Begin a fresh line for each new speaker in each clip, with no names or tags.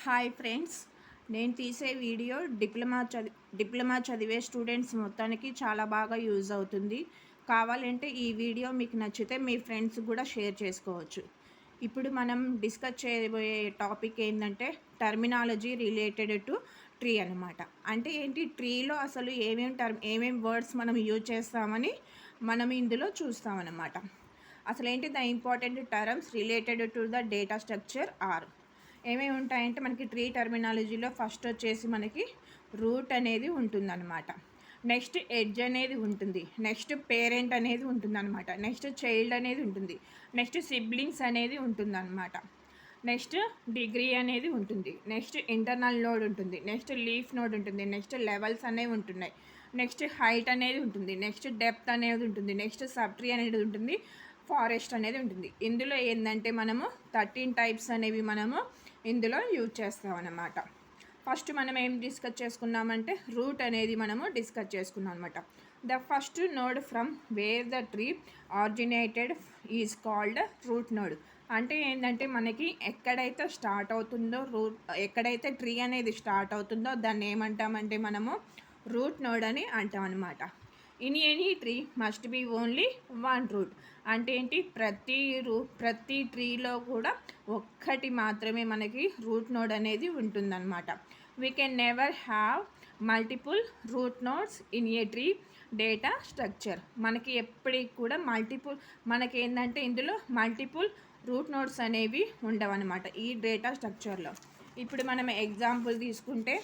Hi friends, నేను తీసే video diploma చదివే స్టూడెంట్స్ మొత్తానికి చాలా బాగా యూజ్ అవుతుంది. కావాలంటే ఈ వీడియో మీకు నచ్చితే మీ ఫ్రెండ్స్ కూడా షేర్ చేసుకోవచ్చు. ఇప్పుడు మనం డిస్కస్ చేయబోయే టాపిక్ ఏంటంటే టర్మినాలజీ రిలేటెడ్ టు ట్రీ అనమాట. అంటే ఏంటి, ట్రీలో అసలు ఏమేమి వర్డ్స్ మనం యూజ్ చేస్తామని మనం ఇందులో చూస్తామన్నమాట. అసలు ఏంటి the important terms related to the data structure are ఏమేమి ఉంటాయంటే మనకి ట్రీ టర్మినాలజీలో ఫస్ట్ వచ్చేసి మనకి రూట్ అనేది ఉంటుందన్నమాట. నెక్స్ట్ ఎడ్జ్ అనేది ఉంటుంది. నెక్స్ట్ పేరెంట్ అనేది ఉంటుందన్నమాట. నెక్స్ట్ చైల్డ్ అనేది ఉంటుంది. నెక్స్ట్ సిబ్లింగ్స్ అనేది ఉంటుందన్నమాట. నెక్స్ట్ డిగ్రీ అనేది ఉంటుంది. నెక్స్ట్ ఇంటర్నల్ నోడ్ ఉంటుంది. నెక్స్ట్ లీఫ్ నోడ్ ఉంటుంది. నెక్స్ట్ లెవెల్స్ అనేవి ఉంటున్నాయి. నెక్స్ట్ హైట్ అనేది ఉంటుంది. నెక్స్ట్ డెప్త్ అనేది ఉంటుంది. నెక్స్ట్ సబ్ ట్రీ అనేది ఉంటుంది. ఫారెస్ట్ అనేది ఉంటుంది. ఇందులో ఏంటంటే మనము 13 టైప్స్ అనేవి మనము ఇందులో యూజ్ చేస్తాం అన్నమాట. ఫస్ట్ మనం ఏం డిస్కస్ చేసుకున్నామంటే రూట్ అనేది మనము డిస్కస్ చేసుకున్నాం అనమాట. The first node from where the tree originated is called root node. అంటే ఏంటంటే మనకి ఎక్కడైతే స్టార్ట్ అవుతుందో ఎక్కడైతే ట్రీ అనేది స్టార్ట్ అవుతుందో దాన్ని ఏమంటామంటే మనము రూట్ నోడ్ అని అంటాం అనమాట. In any tree must be only one root. అంటే ఏంటి, ప్రతి ట్రీలో కూడా ఒక్కటి మాత్రమే మనకి రూట్ నోడ్ అనేది ఉంటుందన్నమాట. We can never have multiple root nodes in a tree data structure. మనకి ఎప్పటికి కూడా మనకి ఏంటంటే ఇందులో మల్టిపుల్ రూట్ నోడ్స్ అనేవి ఉండవన్నమాట ఈ డేటా స్ట్రక్చర్లో. ఇప్పుడు మనం ఎగ్జాంపుల్ తీసుకుంటే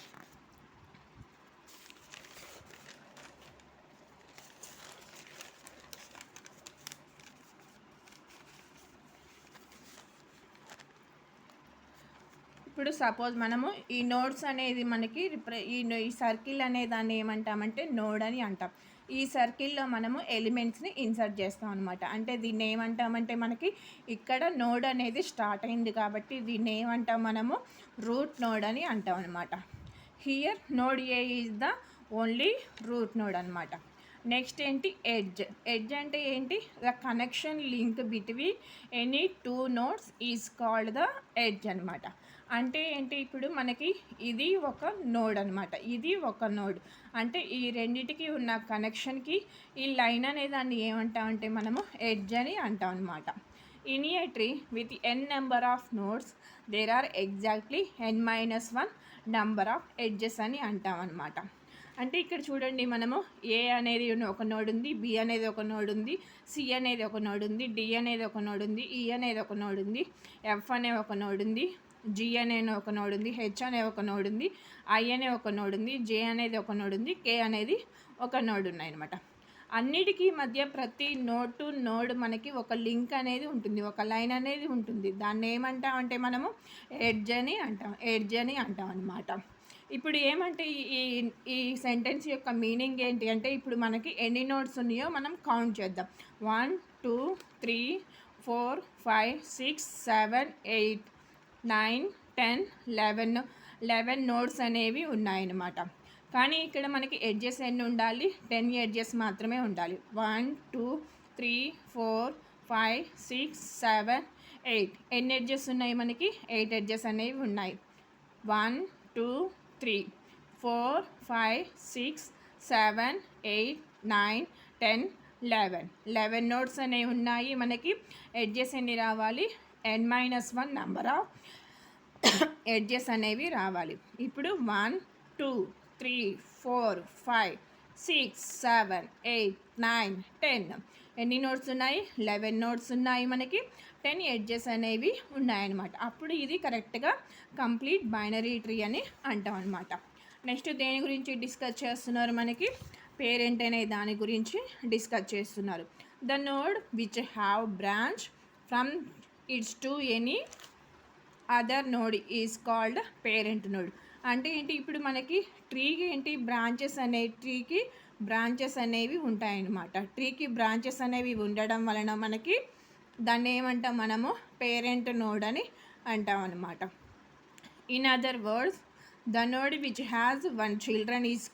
ఇప్పుడు సపోజ్ మనము ఈ నోడ్స్ అనేది మనకి ఈ సర్కిల్ అనే దాన్ని ఏమంటామంటే నోడ్ అని అంటాం. ఈ సర్కిల్లో మనము ఎలిమెంట్స్ని ఇన్సర్ట్ చేస్తాం అనమాట. అంటే దీన్ని ఏమంటామంటే మనకి ఇక్కడ నోడ్ అనేది స్టార్ట్ అయింది కాబట్టి దీన్ని ఏమంటాం మనము రూట్ నోడ్ అని అంటాం అనమాట. Here node A is the only root node అనమాట. నెక్స్ట్ ఏంటి, ఎడ్జ్ అంటే ఏంటి, the connection link between any two nodes is called the edge అనమాట. అంటే ఏంటి, ఇప్పుడు మనకి ఇది ఒక నోడ్ అనమాట, ఇది ఒక నోడ్. అంటే ఈ రెండిటికి ఉన్న కనెక్షన్కి ఈ లైన్ అనే దాన్ని ఏమంటామంటే మనము ఎడ్జ్ అని అంటాం అనమాట. In a tree with n number of nodes there are exactly n-1 number of edges అని అంటాం అనమాట. అంటే ఇక్కడ చూడండి, మనము ఏ అనేది ఒక నోడ్ ఉంది, బి అనేది ఒక నోడ్ ఉంది, సి అనేది ఒక నోడ్ ఉంది, డి అనేది ఒక నోడ్ ఉంది, ఈ అనేది ఒక నోడ్ ఉంది, ఎఫ్ అనే ఒక నోడ్ ఉంది, జి అనే ఒక నోడ్ ఉంది, హెచ్ అనే ఒక నోడ్ ఉంది, ఐ అనే ఒక నోడ్ ఉంది, జే అనేది ఒక నోడ్ ఉంది, కే అనేది ఒక నోడ్ ఉన్నాయి అనమాట. అన్నిటికీ మధ్య ప్రతి నోడ్ టు నోడ్ మనకి ఒక లింక్ అనేది ఉంటుంది, ఒక లైన్ అనేది ఉంటుంది. దాన్ని ఏమంటామంటే మనము ఎడ్జ్ అని అంటాం అనమాట. ఇప్పుడు ఏమంటే ఈ సెంటెన్స్ యొక్క మీనింగ్ ఏంటి అంటే, ఇప్పుడు మనకి ఎన్ని నోడ్స్ ఉన్నాయో మనం కౌంట్ చేద్దాం. 1 2 3 4 5 6 7 8 9 10 11 నోడ్స్ అనేవి ఉన్నాయన్నమాట. కానీ ఇక్కడ మనకి ఎడ్జెస్ ఎన్ని ఉండాలి, 10 ఎడ్జెస్ మాత్రమే ఉండాలి. 1 2 3 4 5 6 7 8 ఎన్ని ఎడ్జెస్ ఉన్నాయి మనకి, 8 ఎడ్జెస్ అనేవి ఉన్నాయి. 1 2 3 4 5 6 7 8 9 10 11 నోట్స్ అనేవి ఉన్నాయి. మనకి ఎడ్జెస్ ఎన్ని రావాలి, n-1 నెంబర్ ఆఫ్ ఎడ్జెస్ అనేవి రావాలి. ఇప్పుడు 1 2 3 4 5 6 7 8 9 10 ఎన్ని నోట్స్ ఉన్నాయి, 11 నోట్స్ ఉన్నాయి. మనకి 10 ఎడ్జెస్ అనేవి ఉన్నాయన్నమాట. అప్పుడు ఇది కరెక్ట్గా కంప్లీట్ బైనరీ ట్రీ అని అంటాం అనమాట. నెక్స్ట్ దేని గురించి డిస్కస్ చేస్తున్నారు, మనకి పేరెంట్ అనే దాని గురించి డిస్కస్ చేస్తున్నారు. The node which have branch from it's to any other node is called parent node. అంటే ఏంటి, ఇప్పుడు మనకి ట్రీకి ఏంటి ట్రీకి బ్రాంచెస్ అనేవి ఉంటాయన్నమాట. ట్రీకి బ్రాంచెస్ అనేవి ఉండడం వలన మనకి దాన్ని ఏమంటాం మనము పేరెంట్ నోడ్ అని అంటాం అన్నమాట. In other words, the node which has 1 children is